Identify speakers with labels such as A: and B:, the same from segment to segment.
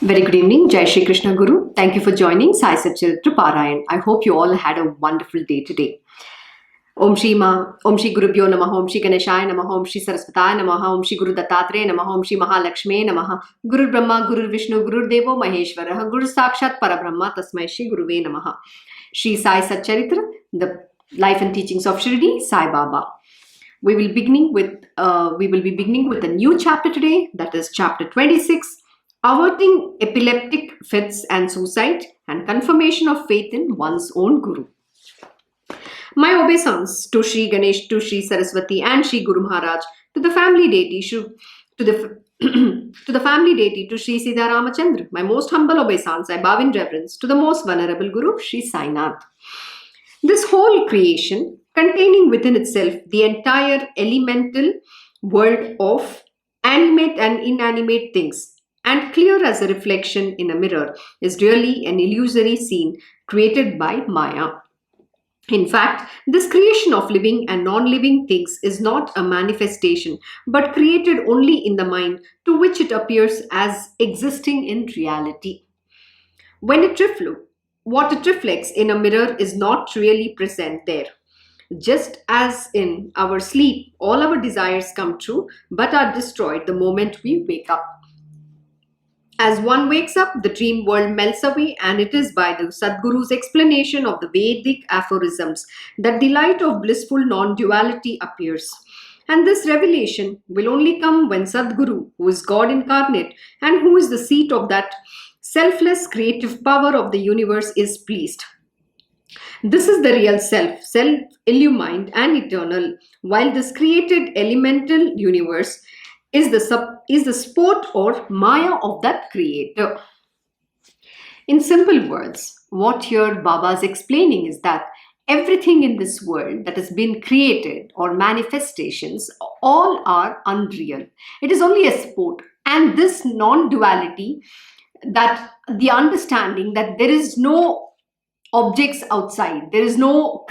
A: Very good evening, Jai Shri Krishna Guru. Thank you for joining Sai Satcharita Parayan. I hope you all had a wonderful day today. Om Shri Gurubhyo Namaha, Om Shri Ganeshaya Namaha, Om Shri Saraswataya Namaha, Om Shri Guru Dattatreya Namaha, Om Shri Mahalakshmi Namaha, Guru Brahma, Guru Vishnu, Guru Devo Maheshwara, Guru Sakshat Parabrahma, Tasmai Shri Guruve Namaha. Shri Sai Satcharita, the life and teachings of Shirdi, Sai Baba. We will be beginning with a new chapter today, that is chapter 26. Averting epileptic fits and suicide and confirmation of faith in one's own Guru. My obeisance to Shri Ganesh, to Shri Saraswati and Shri Guru Maharaj, to the family deity, to the family deity, to Shri Sita Ramachandra. My most humble obeisance, I bow in reverence to the most venerable Guru, Shri Sainath. This whole creation, containing within itself the entire elemental world of animate and inanimate things, and clear as a reflection in a mirror, is really an illusory scene created by Maya. In fact, this creation of living and non-living things is not a manifestation, but created only in the mind, to which it appears as existing in reality. What it reflects in a mirror is not really present there. Just as in our sleep, all our desires come true, but are destroyed the moment we wake up. As one wakes up, the dream world melts away, and it is by the Sadguru's explanation of the Vedic aphorisms that the light of blissful non-duality appears. And this revelation will only come when Sadguru, who is God incarnate and who is the seat of that selfless creative power of the universe, is pleased. This is the real self-illumined and eternal, while this created elemental universe is the sport or Maya of that creator. In simple words, what here Baba is explaining is that everything in this world that has been created or manifestations, all are unreal. It is only a sport. And this non-duality, that the understanding that there is no objects outside, there is no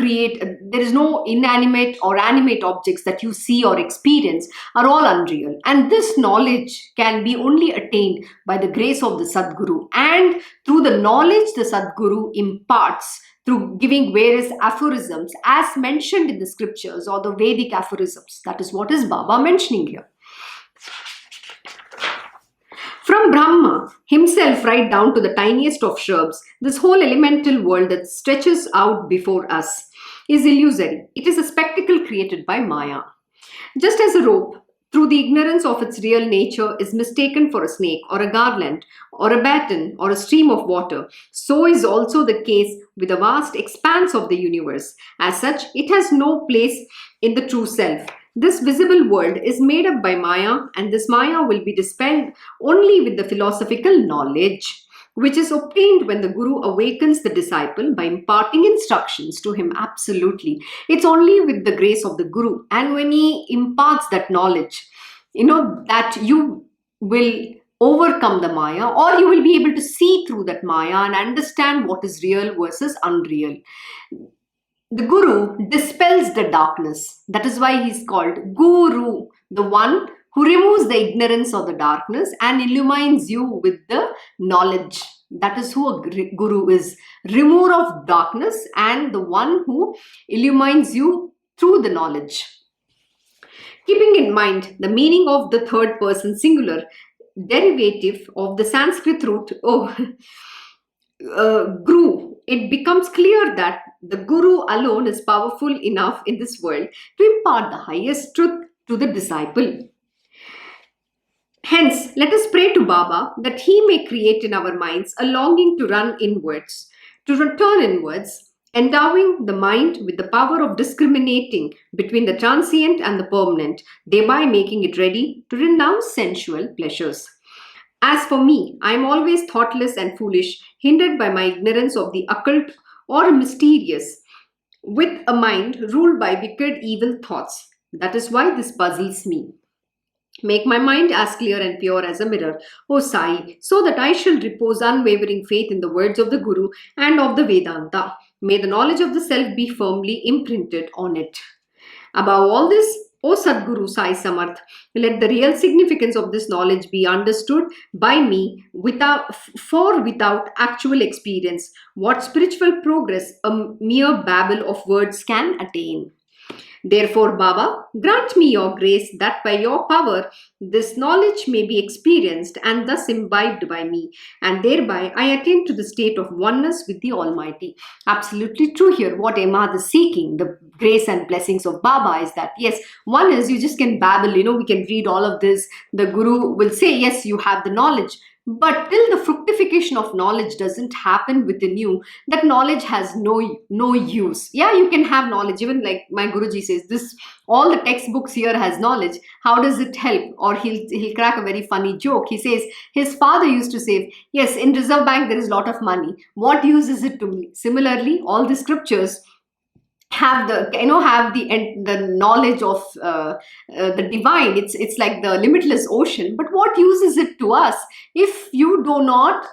A: inanimate or animate objects that you see or experience, are all unreal. And this knowledge can be only attained by the grace of the Sadguru, and through the knowledge the Sadguru imparts through giving various aphorisms as mentioned in the scriptures, or the Vedic aphorisms. That is what is Baba mentioning here. From Brahma himself right down to the tiniest of shrubs, this whole elemental world that stretches out before us is illusory. It is a spectacle created by Maya. Just as a rope, through the ignorance of its real nature, is mistaken for a snake or a garland or a baton or a stream of water, so is also the case with the vast expanse of the universe. As such, it has no place in the true self. This visible world is made up by Maya, and this Maya will be dispelled only with the philosophical knowledge, which is obtained when the Guru awakens the disciple by imparting instructions to him. Absolutely. It's only with the grace of the Guru, and when he imparts that knowledge, that you will overcome the Maya, or you will be able to see through that Maya and understand what is real versus unreal. The Guru dispels the darkness. That is why he is called Guru, the one who removes the ignorance of the darkness and illumines you with the knowledge. That is who a Guru is. Remover of darkness and the one who illumines you through the knowledge. Keeping in mind the meaning of the third person singular derivative of the Sanskrit root Guru, it becomes clear that the Guru alone is powerful enough in this world to impart the highest truth to the disciple. Hence, let us pray to Baba that he may create in our minds a longing to run inwards, to return inwards, endowing the mind with the power of discriminating between the transient and the permanent, thereby making it ready to renounce sensual pleasures. As for me, I am always thoughtless and foolish, hindered by my ignorance of the occult or mysterious, with a mind ruled by wicked evil thoughts. That is why this puzzles me. Make my mind as clear and pure as a mirror, O Sai, so that I shall repose unwavering faith in the words of the Guru and of the Vedanta. May the knowledge of the self be firmly imprinted on it. Above all this, O Sadguru Sai Samarth, let the real significance of this knowledge be understood by me without actual experience. What spiritual progress a mere babble of words can attain. Therefore, Baba, grant me your grace that by your power this knowledge may be experienced and thus imbibed by me, and thereby I attain to the state of oneness with the Almighty. Absolutely true here. What Ahmad is seeking, the grace and blessings of Baba, is that yes, one is you just can babble, we can read all of this. The Guru will say, yes, you have the knowledge. But till the fructification of knowledge doesn't happen within you, that knowledge has no use. Yeah, you can have knowledge. Even like my Guruji says, this all the textbooks here has knowledge. How does it help? Or he'll crack a very funny joke. He says his father used to say, yes, in Reserve Bank there is a lot of money. What use is it to me? Similarly, all the scriptures have the knowledge of the divine. It's like the limitless ocean, but what use is it to us if you do not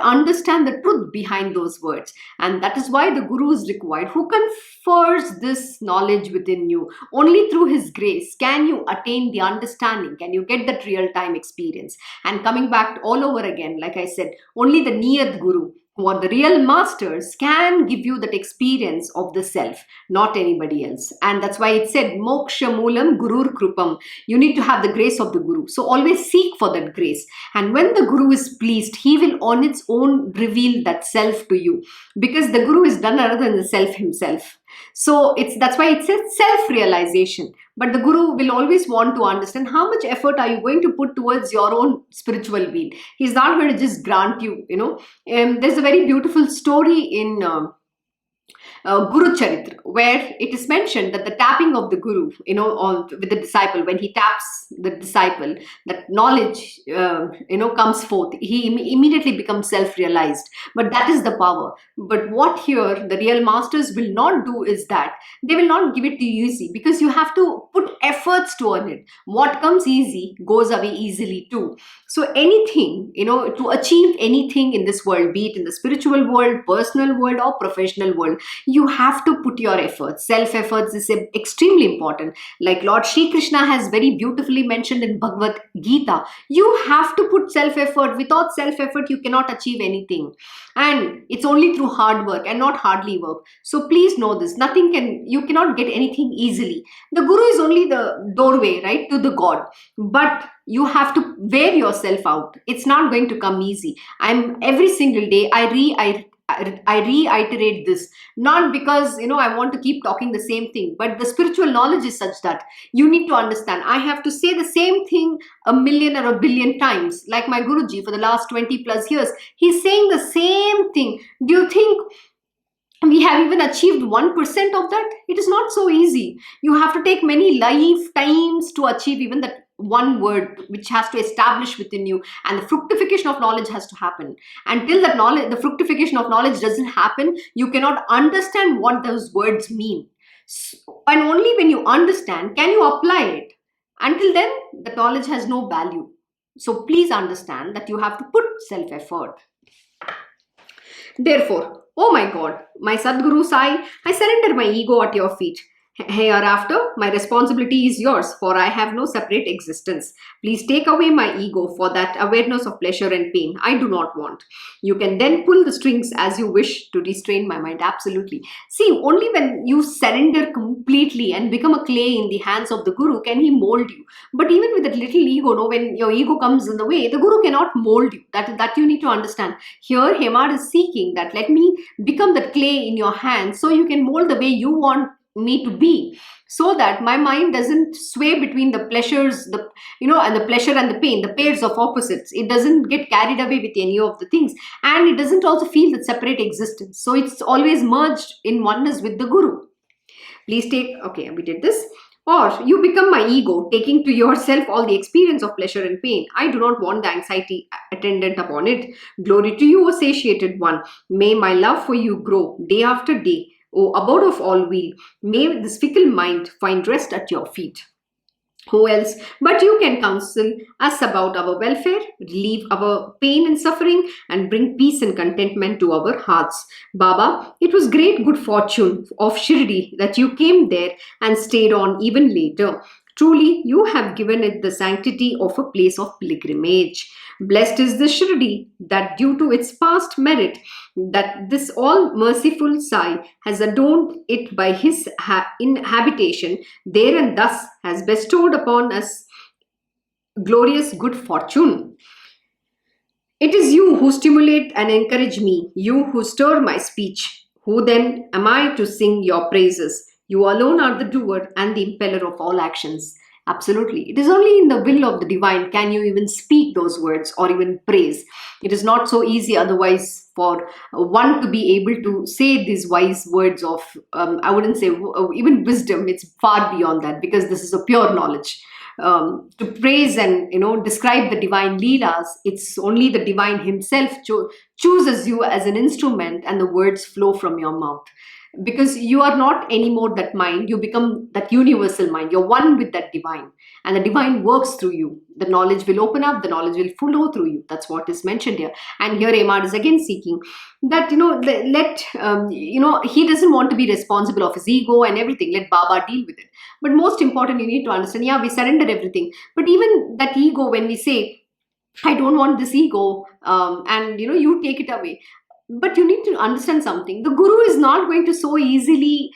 A: understand the truth behind those words? And that is why the Guru is required, who confers this knowledge within you. Only through his grace can you attain the understanding, can you get that real time experience. And coming back all over again, like I said, only the Niyat Guru, what the real masters, can give you that experience of the self, not anybody else. And that's why it said moksha moolam gurur krupam. You need to have the grace of the Guru. So always seek for that grace. And when the Guru is pleased, he will on its own reveal that self to you, because the Guru is none other than the self himself. So that's why it says self-realization. But the Guru will always want to understand how much effort are you going to put towards your own spiritual being. He's not going to just grant you, there's a very beautiful story in Guru Charitra, where it is mentioned that the tapping of the Guru, with the disciple, when he taps the disciple, that knowledge, comes forth. He immediately becomes self-realized. But that is the power. But what here the real masters will not do is that they will not give it to you easy, because you have to put efforts to earn it. What comes easy goes away easily too. So anything, to achieve anything in this world, be it in the spiritual world, personal world, or professional world, you have to put your efforts. Self-efforts is extremely important. Like Lord Shri Krishna has very beautifully mentioned in Bhagavad Gita, you have to put self-effort. Without self-effort, you cannot achieve anything. And it's only through hard work and not hardly work. So please know this. You cannot get anything easily. The Guru is only the doorway, right, to the God. But you have to wear yourself out. It's not going to come easy. Every single day, I reiterate this, not because, I want to keep talking the same thing, but the spiritual knowledge is such that you need to understand. I have to say the same thing a million or a billion times. Like my Guruji for the last 20 plus years, he's saying the same thing. Do you think we have even achieved 1% of that? It is not so easy. You have to take many lifetimes to achieve even that one word, which has to establish within you, and the fructification of knowledge has to happen. Until that knowledge, the fructification of knowledge doesn't happen, you cannot understand what those words mean. And only when you understand can you apply it. Until then, the knowledge has no value. So please understand that you have to put self-effort. Therefore, oh my God, my Sadguru Sai, I surrender my ego at your feet. Hereafter, my responsibility is yours, for I have no separate existence. Please take away my ego for that awareness of pleasure and pain I do not want. You can then pull the strings as you wish to restrain my mind. Absolutely. See, only when you surrender completely and become a clay in the hands of the Guru can he mold you. But even with that little ego, when your ego comes in the way, the Guru cannot mold you. That you need to understand. Here, Hemad is seeking that let me become that clay in your hands so you can mold the way you want me to be, so that my mind doesn't sway between the pleasures, and the pleasure and the pain, the pairs of opposites. It doesn't get carried away with any of the things, and it doesn't also feel that separate existence. So it's always merged in oneness with the Guru. Please we did this. Or you become my ego, taking to yourself all the experience of pleasure and pain. I do not want the anxiety attendant upon it. Glory to you, O satiated one. May my love for you grow day after day. O abode of all weal, may this fickle mind find rest at your feet. Who else but you can counsel us about our welfare, relieve our pain and suffering, and bring peace and contentment to our hearts. Baba, it was great good fortune of Shirdi that you came there and stayed on even later. Truly, you have given it the sanctity of a place of pilgrimage. Blessed is the Shirdi that, due to its past merit, that this all merciful Sai has adorned it by his inhabitation there, and thus has bestowed upon us glorious good fortune. It is you who stimulate and encourage me, you who stir my speech. Who then am I to sing your praises? You alone are the doer and the impeller of all actions. Absolutely. It is only in the will of the divine can you even speak those words or even praise. It is not so easy otherwise for one to be able to say these wise words of, I wouldn't say even wisdom, it's far beyond that because this is a pure knowledge. To praise and describe the divine leelas, it's only the divine himself chooses you as an instrument and the words flow from your mouth, because you are not anymore that mind, you become that universal mind, you're one with that divine, and the divine works through you. The knowledge will open up, the knowledge will flow through you. That's what is mentioned here. And here Amar is again seeking that he doesn't want to be responsible of his ego and everything. Let Baba deal with it. But most important, you need to understand, yeah, we surrender everything, but even that ego, when we say I don't want this ego, and you take it away, but you need to understand something. The guru is not going to so easily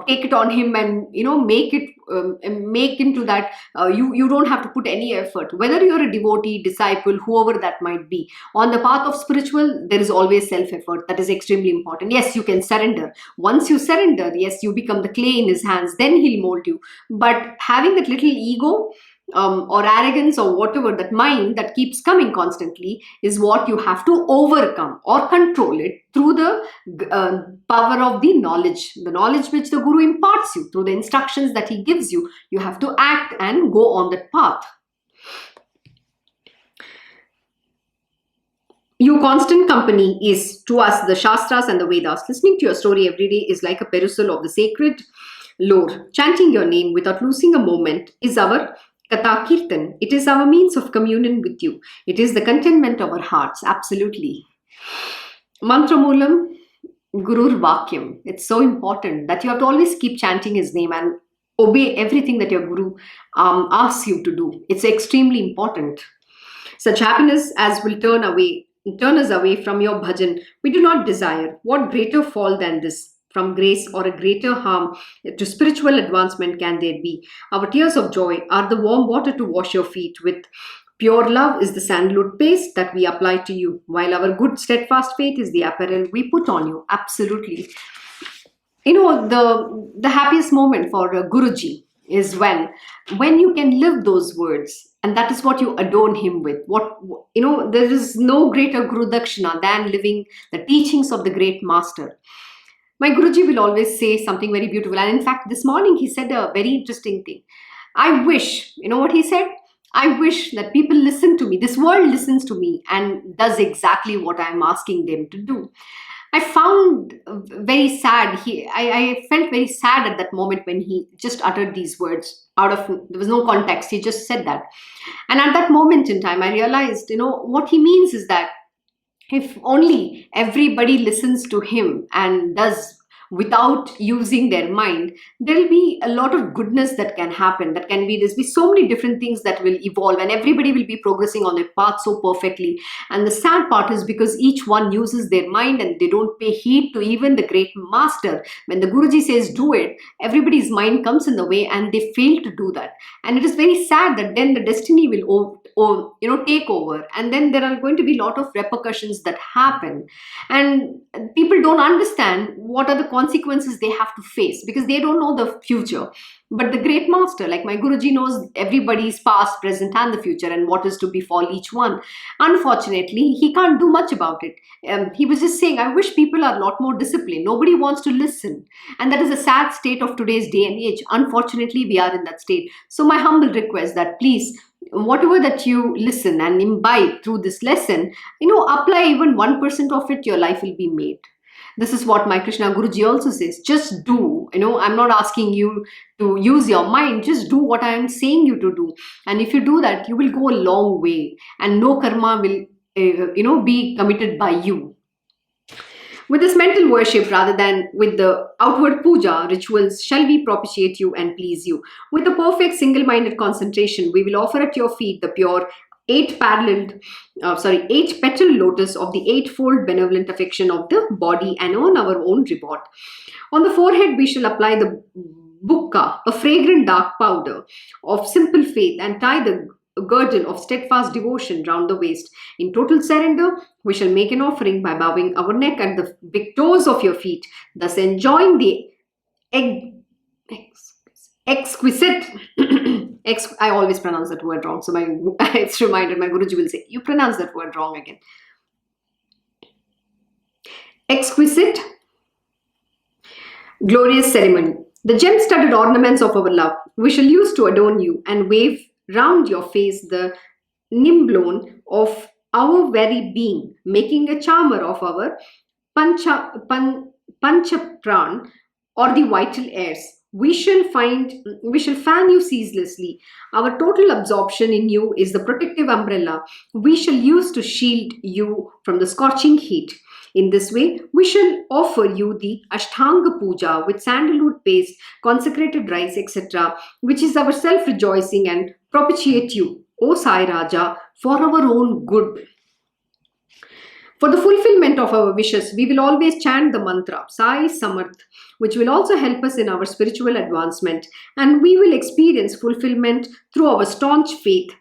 A: take it on him and make it make into that. You don't have to put any effort, whether you're a devotee, disciple, whoever that might be. On the path of spiritual, there is always self effort. That is extremely important. Yes, you can surrender. Once you surrender, yes, you become the clay in his hands, then he'll mold you. But having that little ego, or arrogance, or whatever, that mind that keeps coming constantly, is what you have to overcome or control it through the power of the knowledge which the guru imparts you through the instructions that he gives you. You have to act and go on that path. Your constant company is to us the Shastras and the Vedas. Listening to your story every day is like a perusal of the sacred lore. Chanting your name without losing a moment is our Katha Kirtan. It is our means of communion with you. It is the contentment of our hearts. Absolutely. Mantra Moolam Gurur Vakyam. It's so important that you have to always keep chanting his name and obey everything that your guru asks you to do. It's extremely important. Such happiness as will turn us away from your bhajan, we do not desire. What greater fall than this? From grace or a greater harm to spiritual advancement can there be? Our tears of joy are the warm water to wash your feet with. Pure love is the sandalwood paste that we apply to you, while our good steadfast faith is the apparel we put on you. Absolutely. The happiest moment for a Guruji is when you can live those words, and that is what you adorn him with. There is no greater Guru Dakshina than living the teachings of the great master. My Guruji will always say something very beautiful. And in fact, this morning he said a very interesting thing. I wish, what he said? I wish that people listen to me. This world listens to me and does exactly what I'm asking them to do. I found very sad. I felt very sad at that moment when he just uttered these words. There was no context. He just said that. And at that moment in time, I realized, what he means is that if only everybody listens to him and does without using their mind, there'll be a lot of goodness that can happen. There's be so many different things that will evolve, and everybody will be progressing on their path so perfectly. And the sad part is because each one uses their mind and they don't pay heed to even the great master. When the Guruji says do it, everybody's mind comes in the way and they fail to do that. And it is very sad that then the destiny will take over, and then there are going to be a lot of repercussions that happen, and people don't understand what are the consequences they have to face because they don't know the future. But the great master, like my Guruji, knows everybody's past, present, and the future, and what is to befall each one. Unfortunately, he can't do much about it. He was just saying, I wish people are a lot more disciplined. Nobody wants to listen. And that is a sad state of today's day and age. Unfortunately, we are in that state. So my humble request that please, whatever that you listen and imbibe through this lesson, apply even 1% of it, your life will be made. This is what my Krishna Guruji also says. Just do. I'm not asking you to use your mind. Just do what I am saying you to do. And if you do that, you will go a long way. And no karma will, be committed by you. With this mental worship rather than with the outward puja rituals, shall we propitiate you and please you. With the perfect single-minded concentration, we will offer at your feet the pure eight petal lotus of the eightfold benevolent affection of the body and earn our own reward. On the forehead, we shall apply the bukka, a fragrant dark powder of simple faith, and tie the girdle of steadfast devotion round the waist. In total surrender, we shall make an offering by bowing our neck at the big toes of your feet, thus enjoying the exquisite. I always pronounce that word wrong, so it's reminded my Guruji will say, you pronounce that word wrong again. Exquisite, glorious ceremony. The gem-studded ornaments of our love we shall use to adorn you and wave round your face the nimblone of our very being, making a charmer of our panchapran or the vital airs. We shall fan you ceaselessly. Our total absorption in you is the protective umbrella we shall use to shield you from the scorching heat. In this way, we shall offer you the Ashtanga Puja with sandalwood paste, consecrated rice, etc., which is our self-rejoicing, and propitiate you, O Sai Raja, for our own good. For the fulfillment of our wishes, we will always chant the mantra, Sai Samarth, which will also help us in our spiritual advancement, and we will experience fulfillment through our staunch faith.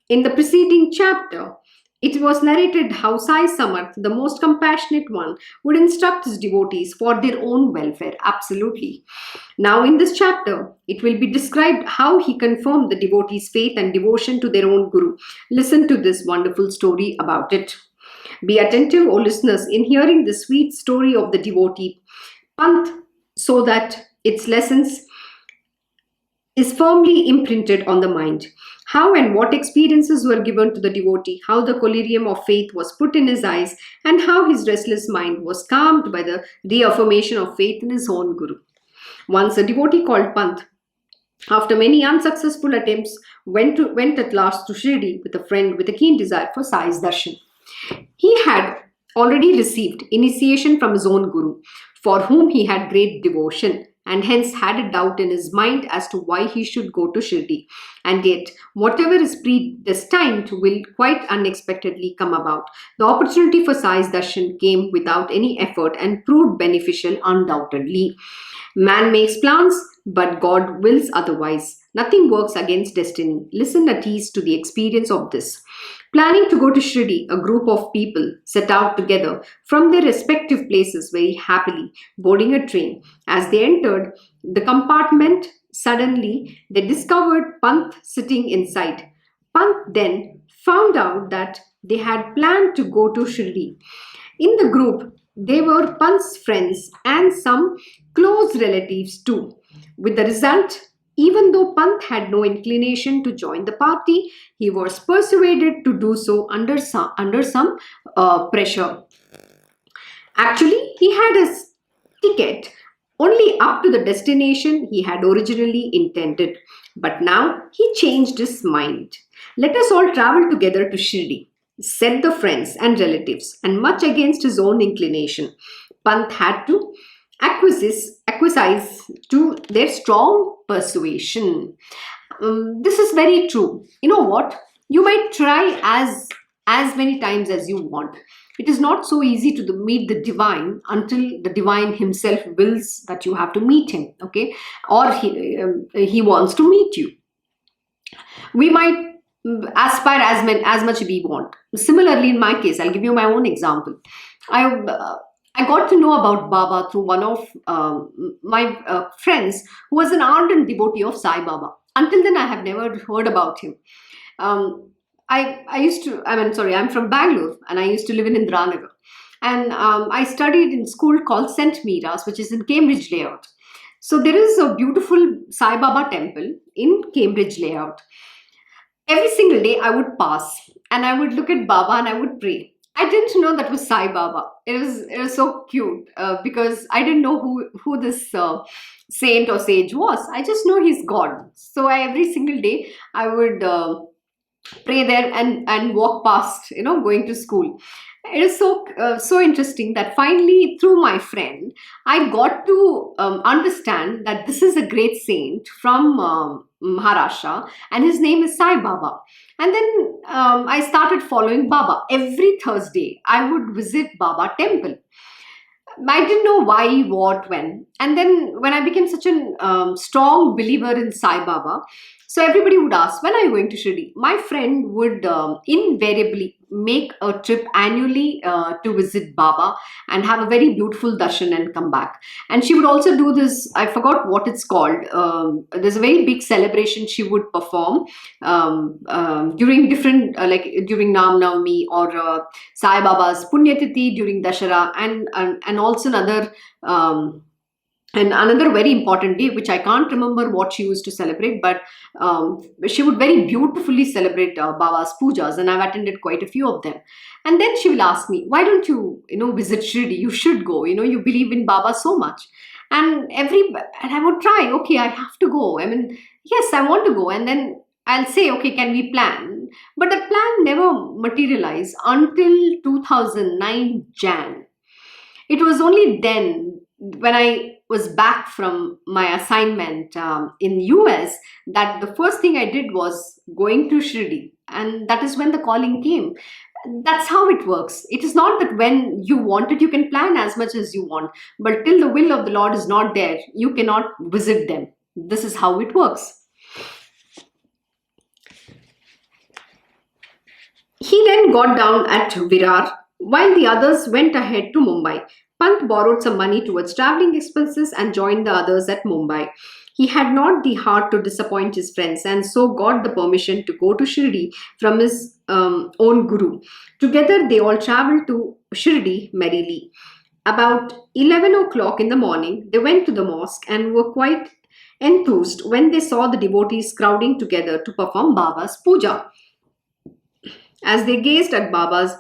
A: In the preceding chapter, it was narrated how Sai Samarth, the most compassionate one, would instruct his devotees for their own welfare. Absolutely. Now in this chapter, it will be described how he confirmed the devotees' faith and devotion to their own Guru. Listen to this wonderful story about it. Be attentive, O listeners, in hearing the sweet story of the devotee Panth, so that its lessons is firmly imprinted on the mind. How and what experiences were given to the devotee, how the collyrium of faith was put in his eyes, and how his restless mind was calmed by the reaffirmation of faith in his own Guru. Once a devotee called Panth, after many unsuccessful attempts, went at last to Shirdi with a friend with a keen desire for Sai's darshan. He had already received initiation from his own Guru, for whom he had great devotion, and hence had a doubt in his mind as to why he should go to Shirdi. And yet, whatever is predestined will quite unexpectedly come about. The opportunity for Sai's darshan came without any effort and proved beneficial undoubtedly. Man makes plans, but God wills otherwise. Nothing works against destiny. Listen at ease to the experience of this. Planning to go to Shirdi, a group of people set out together from their respective places very happily, boarding a train. As they entered the compartment, suddenly they discovered Panth sitting inside. Panth then found out that they had planned to go to Shirdi. In the group, they were Panth's friends and some close relatives too. With the result, even though Panth had no inclination to join the party, he was persuaded to do so under some pressure. Actually, he had his ticket only up to the destination he had originally intended. But now he changed his mind. Let us all travel together to Shirdi, said the friends and relatives, and much against his own inclination, Panth had to acquiesce to their strong persuasion. This is very true. You know what? You might try as many times as you want. It is not so easy to meet the divine until the divine himself wills that you have to meet him, okay? Or he wants to meet you. We might aspire as much we want. Similarly, in my case, I'll give you my own example. I got to know about Baba through one of my friends who was an ardent devotee of Sai Baba. Until then, I have never heard about him. I'm from Bangalore and I used to live in Indranagar. And I studied in school called St. Mira's, which is in Cambridge layout. So there is a beautiful Sai Baba temple in Cambridge layout. Every single day I would pass and I would look at Baba and I would pray. I didn't know that was Sai Baba. It was so cute because I didn't know who this saint or sage was. I just know he's God. So every single day I would pray there and walk past, going to school. It is so interesting that finally through my friend I got to understand that this is a great saint from Maharashtra, and his name is Sai Baba. And then I started following Baba. Every Thursday I would visit Baba temple. I didn't know why, what, when. And then when I became such a strong believer in Sai Baba, so everybody would ask, when are you going to Shirdi? My friend would invariably make a trip annually to visit Baba and have a very beautiful darshan and come back. And she would also do this, I forgot what it's called. There's a very big celebration she would perform during different, like during Nam Navami or Sai Baba's Punyatiti during Dashara, and also and another very important day, which I can't remember what she used to celebrate, but she would very beautifully celebrate Baba's pujas, and I've attended quite a few of them. And then she will ask me, "Why don't you, visit Shirdi? You should go. You believe in Baba so much." And I would try. Okay, I have to go. I mean, yes, I want to go, and then I'll say, okay, can we plan? But that plan never materialized until 2009 Jan. It was only then, when I was back from my assignment in US, that the first thing I did was going to Shirdi, and that is when the calling came. That's how it works. It is not that when you want it, you can plan as much as you want, but till the will of the Lord is not there, you cannot visit them. This is how it works. He then got down at Virar while the others went ahead to Mumbai. Pant borrowed some money towards travelling expenses and joined the others at Mumbai. He had not the heart to disappoint his friends, and so got the permission to go to Shirdi from his own guru. Together they all travelled to Shirdi merrily. About 11 o'clock in the morning, they went to the mosque and were quite enthused when they saw the devotees crowding together to perform Baba's puja. As they gazed at Baba's,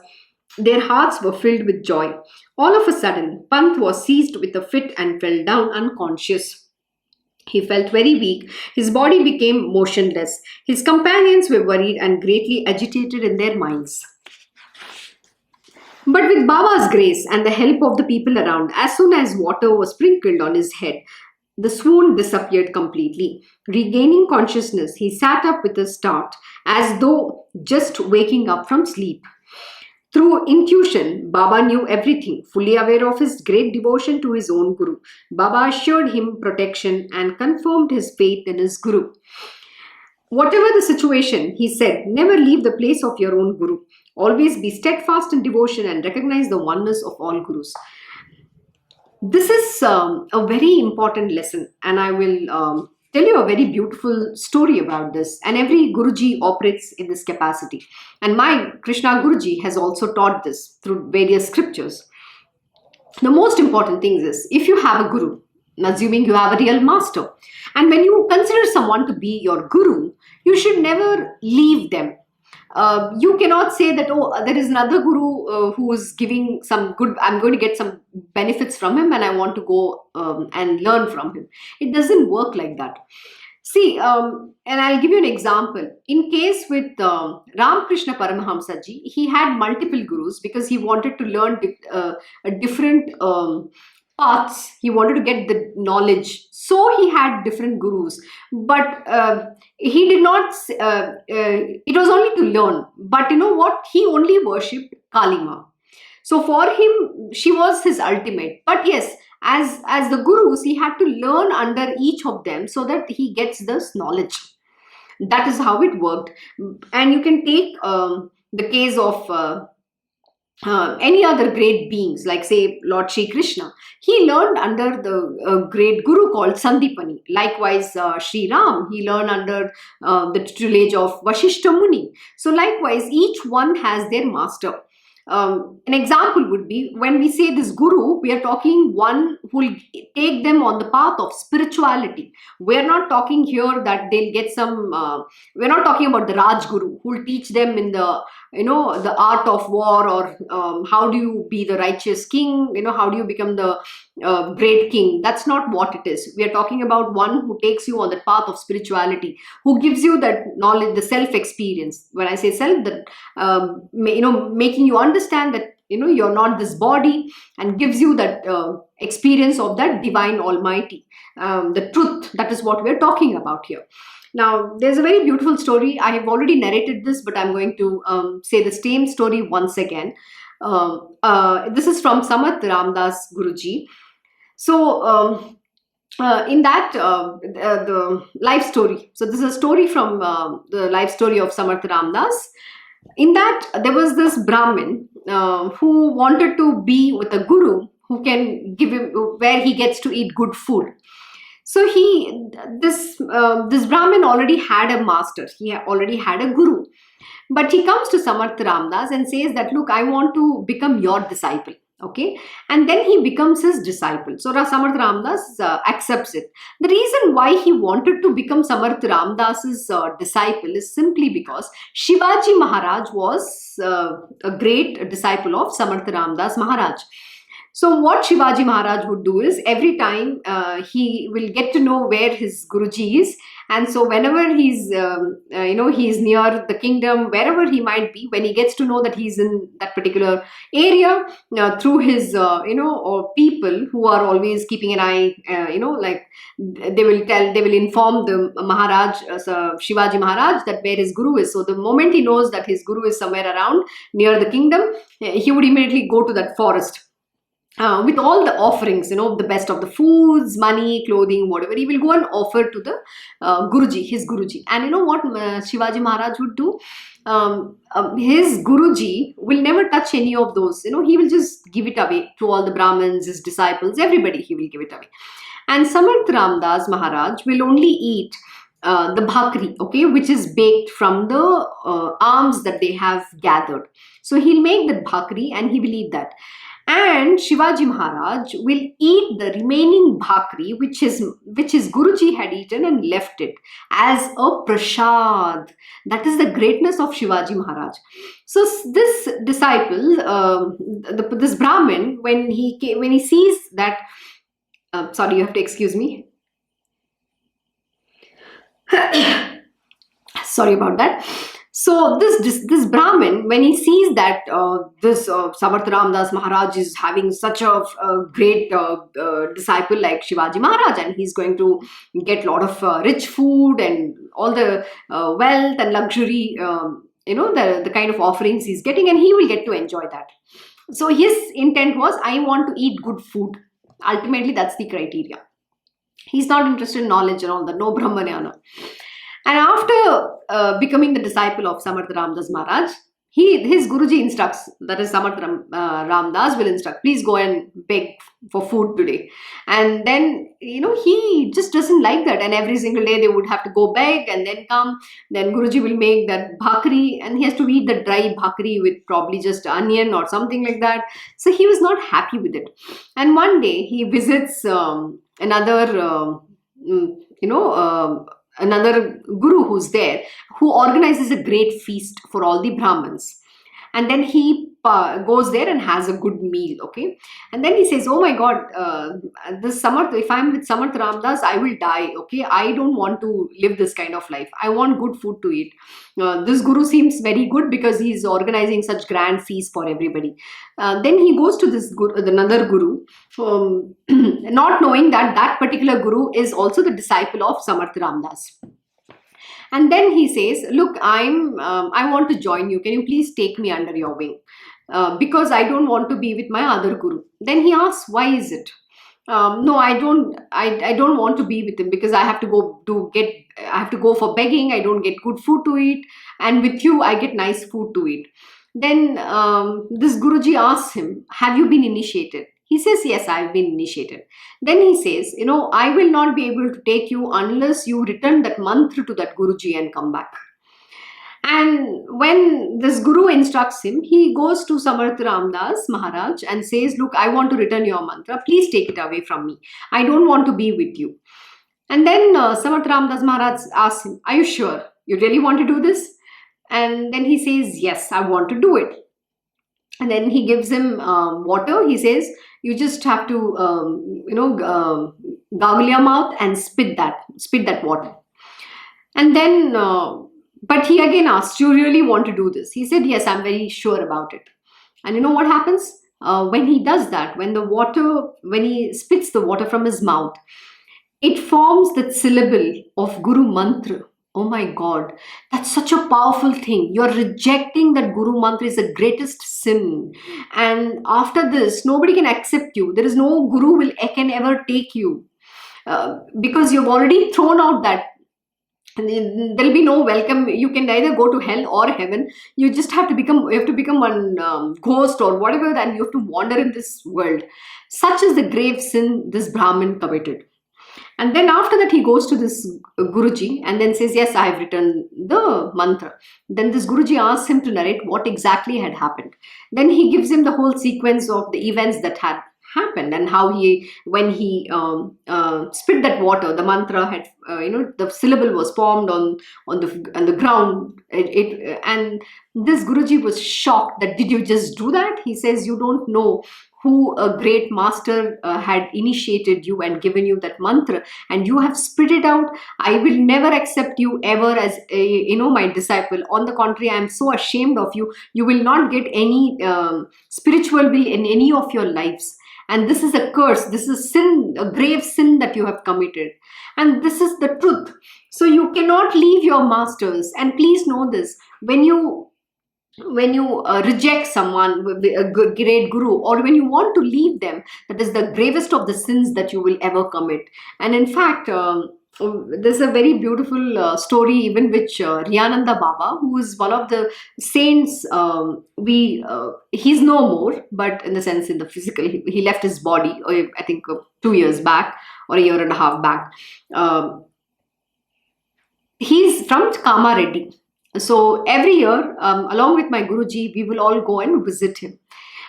A: their hearts were filled with joy. All of a sudden, Pant was seized with a fit and fell down unconscious. He felt very weak. His body became motionless. His companions were worried and greatly agitated in their minds. But with Baba's grace and the help of the people around, as soon as water was sprinkled on his head, the swoon disappeared completely. Regaining consciousness, he sat up with a start, as though just waking up from sleep. Through intuition, Baba knew everything, fully aware of his great devotion to his own Guru. Baba assured him protection and confirmed his faith in his Guru. Whatever the situation, he said, never leave the place of your own Guru. Always be steadfast in devotion and recognize the oneness of all Gurus. This is a very important lesson, and I will tell you a very beautiful story about this. And every Guruji operates in this capacity. And my Krishna Guruji has also taught this through various scriptures. The most important thing is, if you have a Guru, assuming you have a real master, and when you consider someone to be your Guru, you should never leave them. You cannot say that, oh, there is another Guru who is giving some good, I'm going to get some benefits from him and I want to go and learn from him. It doesn't work like that. See, and I'll give you an example. In case with Ramakrishna Paramahamsa ji, he had multiple gurus because he wanted to learn a different paths. He wanted to get the knowledge. So he had different gurus. But he did not, it was only to learn. But you know what? He only worshipped Kalima. So for him, she was his ultimate. But yes, as the gurus, he had to learn under each of them so that he gets this knowledge. That is how it worked. And you can take the case of any other great beings, like say Lord Shri Krishna. He learned under the great guru called Sandipani. Likewise, Shri Ram, he learned under the tutelage of Vashishta Muni. So likewise, each one has their master. An example would be when we say this guru, we are talking one who will take them on the path of spirituality. We are not talking here that they'll get some, we're not talking about the Raj Guru who will teach them in the, the art of war, or how do you be the righteous king, how do you become the great king. That's not what it is. We are talking about one who takes you on the path of spirituality, who gives you that knowledge, the self experience. When I say self, that making you understand that you're not this body, and gives you that experience of that divine almighty, the truth. That is what we're talking about here. Now, there's a very beautiful story. I have already narrated this, but I'm going to say the same story once again. This is from Samat Ramdas Guruji. So, in that, the life story. So, this is a story from the life story of Samarth Ramdas. In that, there was this Brahmin who wanted to be with a guru who can give him, where he gets to eat good food. So this Brahmin already had a master. He already had a guru. But he comes to Samarth Ramdas and says that, look, I want to become your disciple. Okay. And then he becomes his disciple. So Samarth Ramdas accepts it. The reason why he wanted to become Samarth Ramdas's disciple is simply because Shivaji Maharaj was a great disciple of Samarth Ramdas Maharaj. So what Shivaji Maharaj would do is, every time he will get to know where his Guruji is, and so whenever he's he's near the kingdom, wherever he might be, when he gets to know that he's in that particular area, through his or people who are always keeping an eye, like they will inform the Maharaj, Shivaji Maharaj, that where his Guru is. So the moment he knows that his Guru is somewhere around near the kingdom, he would immediately go to that forest. With all the offerings, the best of the foods, money, clothing, whatever, he will go and offer to the Guruji, his Guruji. And you know what Shivaji Maharaj would do? His Guruji will never touch any of those. He will just give it away to all the Brahmins, his disciples, everybody. He will give it away. And Samarth Ramdas Maharaj will only eat the bhakri, okay, which is baked from the alms that they have gathered. So he'll make the bhakri and he will eat that. And Shivaji Maharaj will eat the remaining bhakri, which his Guruji had eaten, and left it as a prasad. That is the greatness of Shivaji Maharaj. So this disciple, this Brahmin, when he sees that, sorry, you have to excuse me. Sorry about that. So this Brahmin, when he sees that this Samarth Ramdas Maharaj is having such a great disciple like Shivaji Maharaj, and he's going to get a lot of rich food and all the wealth and luxury, the kind of offerings he's getting, and he will get to enjoy that. So his intent was, I want to eat good food. Ultimately, that's the criteria. He's not interested in knowledge and all that, no Brahmanyana. And after becoming the disciple of Samarth Ramdas Maharaj, his Guruji instructs, that is Samarth Ramdas will instruct, please go and beg for food today. And then, he just doesn't like that. And every single day they would have to go beg and then come. Then Guruji will make that bhakri, and he has to eat the dry bhakri with probably just onion or something like that. So he was not happy with it. And one day he visits another guru who's there, who organizes a great feast for all the Brahmins. And then he goes there and has a good meal, okay? And then he says, oh my God, if I'm with Samarth Ramdas, I will die, okay? I don't want to live this kind of life. I want good food to eat. This guru seems very good because he's organizing such grand feasts for everybody. Then he goes to this another guru, not knowing that particular guru is also the disciple of Samarth Ramdas. And then he says, look, I want to join you. Can you please take me under your wing? Because I don't want to be with my other guru. Then he asks, why is it? No, I don't want to be with him because I have to go for begging. I don't get good food to eat. And with you, I get nice food to eat. Then this Guruji asks him, have you been initiated? He says, yes, I've been initiated. Then he says, I will not be able to take you unless you return that mantra to that Guruji and come back. And when this guru instructs him, he goes to Samarth Ramdas Maharaj and says, look, I want to return your mantra. Please take it away from me. I don't want to be with you. And then Samarth Ramdas Maharaj asks him, are you sure? You really want to do this? And then he says, yes, I want to do it. And then he gives him water. He says, you just have to, gargle your mouth and spit that water. And then, but he again asked, you really want to do this? He said, yes, I'm very sure about it. And you know what happens? When he does that, when he spits the water from his mouth, it forms that syllable of Guru Mantra. Oh my God, that's such a powerful thing. You're rejecting that Guru Mantra is the greatest sin. And after this, nobody can accept you. There is no Guru can ever take you. Because you've already thrown out that. There'll be no welcome. You can either go to hell or heaven. You have to become one ghost or whatever, and you have to wander in this world. Such is the grave sin this Brahmin committed. And then after that, he goes to this Guruji and then says, yes, I have written the mantra. Then this Guruji asks him to narrate what exactly had happened. Then he gives him the whole sequence of the events that had happened and how when he spit that water, the mantra had, the syllable was formed on the ground. And this Guruji was shocked that, did you just do that? He says, you don't know who a great master had initiated you and given you that mantra, and you have spit it out. I will never accept you ever as my disciple. On the contrary, I am so ashamed of you. You will not get any spiritual will in any of your lives. And this is a curse. This is sin, a grave sin that you have committed. And this is the truth. So you cannot leave your masters. And please know this, when you reject someone, a great guru, or when you want to leave them, that is the gravest of the sins that you will ever commit. And in fact, there's a very beautiful story even which Riyananda Baba, who is one of the saints, he's no more, but in the sense, in the physical, he left his body, I think 2 years back or a year and a half back. He's from Kama Reddy. So every year, along with my Guruji, we will all go and visit him.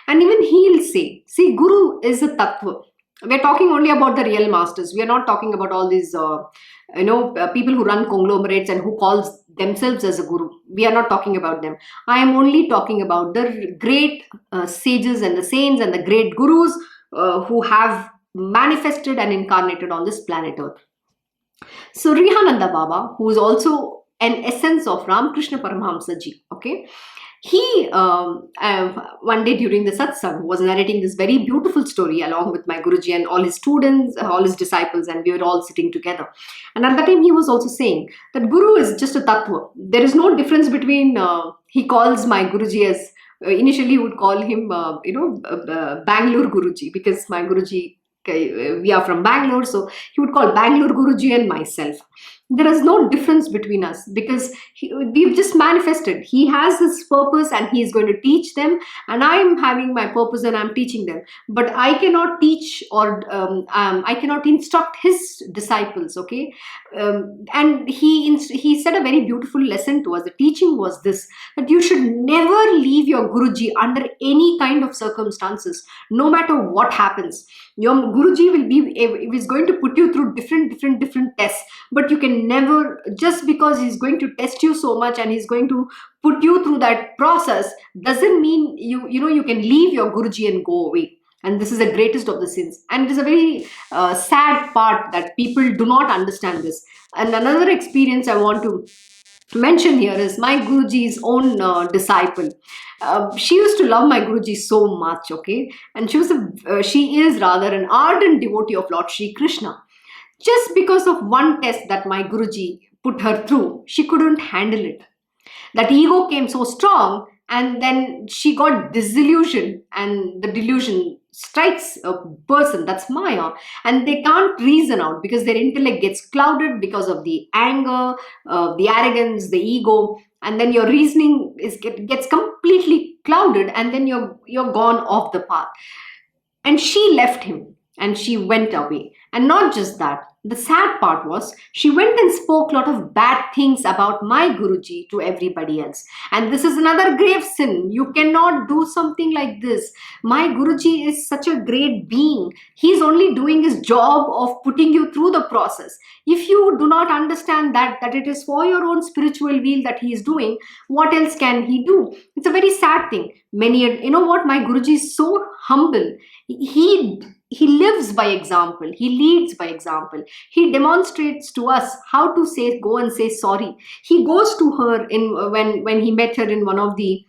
A: And even he'll say, see, Guru is a tattva. We're talking only about the real masters. We are not talking about all these, people who run conglomerates and who calls themselves as a guru. We are not talking about them. I am only talking about the great sages and the saints and the great gurus who have manifested and incarnated on this planet Earth. So Rihananda Baba, who is also an essence of Ramakrishna Paramahamsa Ji, okay? He, one day during the satsang, was narrating this very beautiful story along with my Guruji and all his students, all his disciples, and we were all sitting together. And at that time, he was also saying that Guru is just a tattva. There is no difference between, he calls my Guruji as, initially he would call him, Bangalore Guruji, because my Guruji, we are from Bangalore, so he would call Bangalore Guruji and myself. There is no difference between us because we've just manifested. He has his purpose and he is going to teach them, and I am having my purpose and I'm teaching them. But I cannot teach or I cannot instruct his disciples, okay? And he said a very beautiful lesson to us. The teaching was this, that you should never leave your Guruji under any kind of circumstances, no matter what happens. Your Guruji is going to put you through different tests, but you can never, just because he's going to test you so much and he's going to put you through that process, doesn't mean you can leave your Guruji and go away. And this is the greatest of the sins. And it is a very sad part that people do not understand this. And another experience I want to mention here is my Guruji's own disciple. She used to love my Guruji so much, okay? And she is rather an ardent devotee of Lord Shri Krishna. Just because of one test that my Guruji put her through, she couldn't handle it. That ego came so strong, and then she got disillusioned, and the delusion strikes a person, that's Maya, and they can't reason out because their intellect gets clouded because of the anger, the arrogance, the ego, and then your reasoning gets completely clouded, and then you're gone off the path. And she left him and she went away. And not just that, The sad part was she went and spoke a lot of bad things about my Guruji to everybody else. And this is another grave sin. You cannot do something like this. My Guruji is such a great being. He's only doing his job of putting you through the process. If you do not understand that it is for your own spiritual weal that he is doing, what else can he do? It's a very sad thing. You know what? My Guruji is so humble. He lives by example. He leads by example. He demonstrates to us how to go and say sorry. He goes to her when he met her in one of the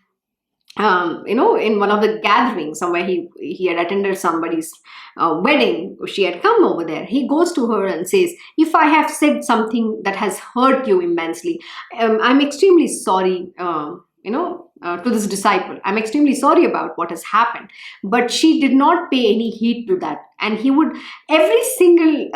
A: in one of the gatherings somewhere. He had attended somebody's wedding. She had come over there. He goes to her and says, if I have said something that has hurt you immensely, I'm extremely sorry. To this disciple, I'm extremely sorry about what has happened. But she did not pay any heed to that. And he would, every single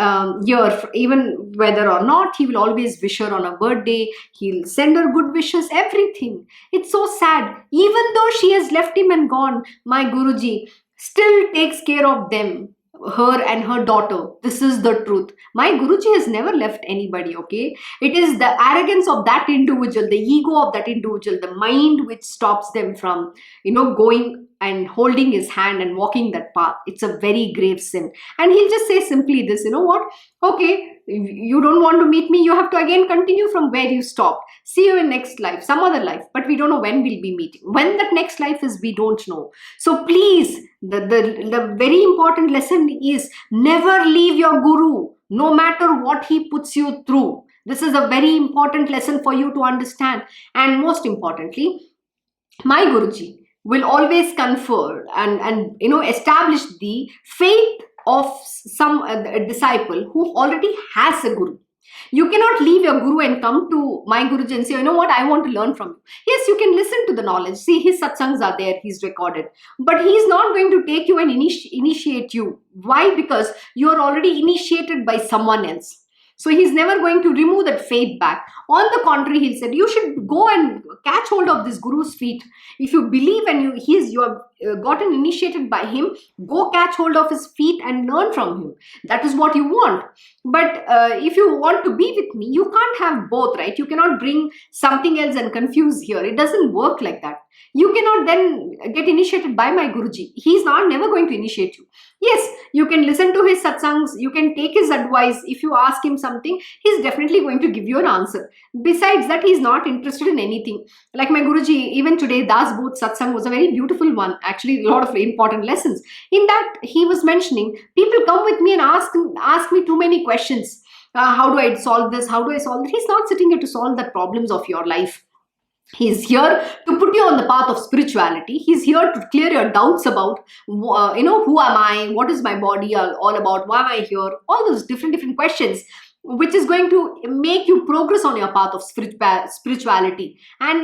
A: year, even whether or not, he will always wish her on her birthday. He'll send her good wishes, everything. It's so sad. Even though she has left him and gone, my Guruji still takes care of them, her and her daughter. This is the truth. My Guruji has never left anybody, okay? It is the arrogance of that individual, the ego of that individual, the mind which stops them from, going and holding his hand and walking that path. It's a very grave sin. And he'll just say simply this, you know what? Okay, you don't want to meet me, you have to again continue from where you stopped. See you in next life, some other life, but we don't know when we'll be meeting. When that next life is, we don't know. So please, the very important lesson is never leave your Guru, no matter what he puts you through. This is a very important lesson for you to understand. And most importantly, my Guruji will always confer and establish the faith of some disciple who already has a Guru. You cannot leave your Guru and come to my Guruji and say, you know what, I want to learn from you. Yes, you can listen to the knowledge. See, his satsangs are there, he's recorded. But he's not going to take you and initiate you. Why? Because you're already initiated by someone else. So he's never going to remove that faith back. On the contrary, he'll say, you should go and catch hold of this Guru's feet. If you believe and you have gotten initiated by him, go catch hold of his feet and learn from him. That is what you want. But if you want to be with me, you can't have both, right? You cannot bring something else and confuse here. It doesn't work like that. You cannot then get initiated by my Guruji. He's never going to initiate you. Yes, you can listen to his satsangs, you can take his advice. If you ask him something, he's definitely going to give you an answer. Besides that, he's not interested in anything. Like my Guruji, even today, Das Booth satsang was a very beautiful one. Actually, a lot of important lessons. In that, he was mentioning, people come with me and ask me too many questions. How do I solve this? How do I solve it? He's not sitting here to solve the problems of your life. He's here to put you on the path of spirituality. He's here to clear your doubts about, who am I? What is my body all about? Why am I here? All those different questions, which is going to make you progress on your path of spirituality. And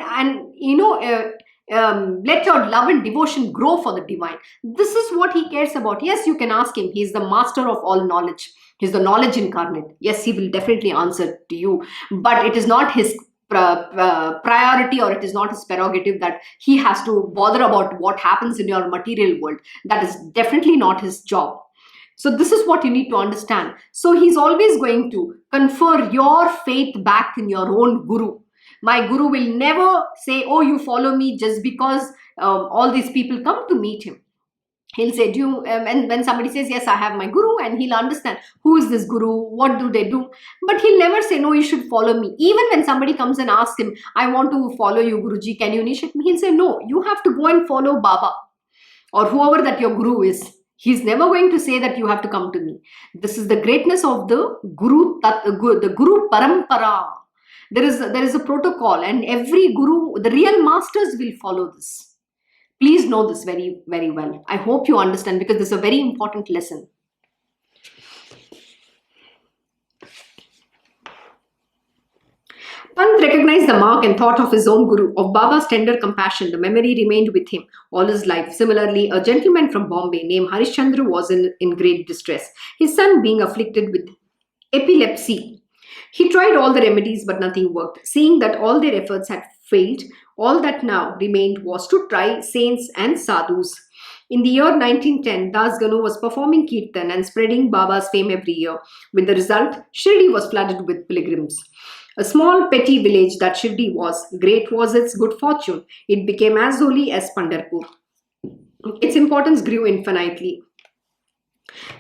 A: let your love and devotion grow for the divine. This is what he cares about. Yes, you can ask him. He's the master of all knowledge. He's the knowledge incarnate. Yes, he will definitely answer to you. But it is not his priority, or it is not his prerogative that he has to bother about what happens in your material world. That is definitely not his job. So this is what you need to understand. So he's always going to confer your faith back in your own Guru. My Guru will never say, oh, you follow me just because all these people come to meet him. He'll say, and when somebody says, yes, I have my Guru, and he'll understand, who is this Guru? What do they do? But he'll never say, no, you should follow me. Even when somebody comes and asks him, I want to follow you, Guruji, can you initiate me? He'll say, no, you have to go and follow Baba or whoever that your Guru is. He's never going to say that you have to come to me. This is the greatness of the Guru Parampara. There is a protocol, and every Guru, the real masters, will follow this. Please know this very, very well. I hope you understand, because this is a very important lesson. Pant recognized the mark and thought of his own Guru, of Baba's tender compassion. The memory remained with him all his life. Similarly, a gentleman from Bombay named Harishchandra was in great distress, his son being afflicted with epilepsy. He tried all the remedies, but nothing worked. Seeing that all their efforts had failed, all that now remained was to try saints and sadhus. In the year 1910, Das Ganu was performing Kirtan and spreading Baba's fame every year. With the result, Shirdi was flooded with pilgrims. A small petty village that Shirdi was, great was its good fortune. It became as holy as Pandharpur. Its importance grew infinitely.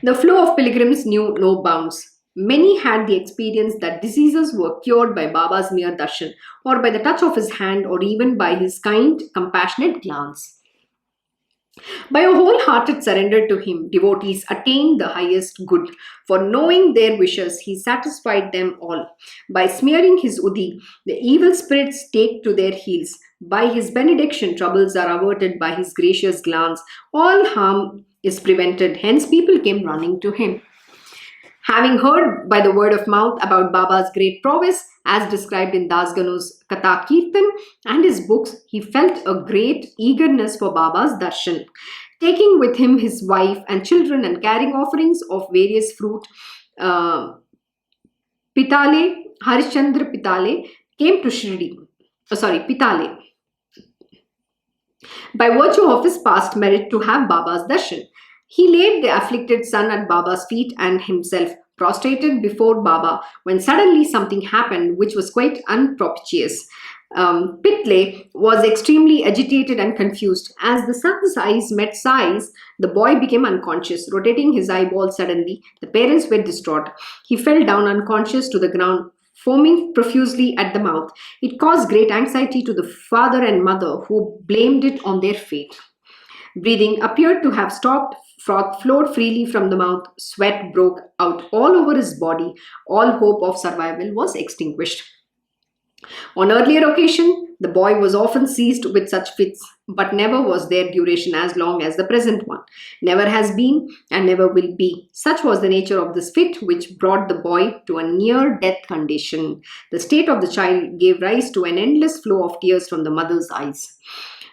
A: The flow of pilgrims knew no bounds. Many had the experience that diseases were cured by Baba's mere darshan, or by the touch of his hand, or even by his kind, compassionate glance. By a wholehearted surrender to him, devotees attained the highest good. For knowing their wishes, he satisfied them all. By smearing his udi, the evil spirits take to their heels. By his benediction, troubles are averted. By his gracious glance, all harm is prevented. Hence, people came running to him. Having heard by the word of mouth about Baba's great prowess, as described in Das Ganu's Katha Kirtan and his books, he felt a great eagerness for Baba's darshan. Taking with him his wife and children and carrying offerings of various fruit, Pitale, Harishchandra Pitale, came to Shirdi. Pitale. By virtue of his past merit to have Baba's darshan. He laid the afflicted son at Baba's feet and himself prostrated before Baba when suddenly something happened which was quite unpropitious. Pitle was extremely agitated and confused. As the son's eyes met Sai's, the boy became unconscious, rotating his eyeball suddenly. The parents were distraught. He fell down unconscious to the ground, foaming profusely at the mouth. It caused great anxiety to the father and mother, who blamed it on their fate. Breathing appeared to have stopped, froth flowed freely from the mouth, sweat broke out all over his body, all hope of survival was extinguished. On earlier occasion, the boy was often seized with such fits, but never was their duration as long as the present one. Never has been and never will be. Such was the nature of this fit which brought the boy to a near-death condition. The state of the child gave rise to an endless flow of tears from the mother's eyes.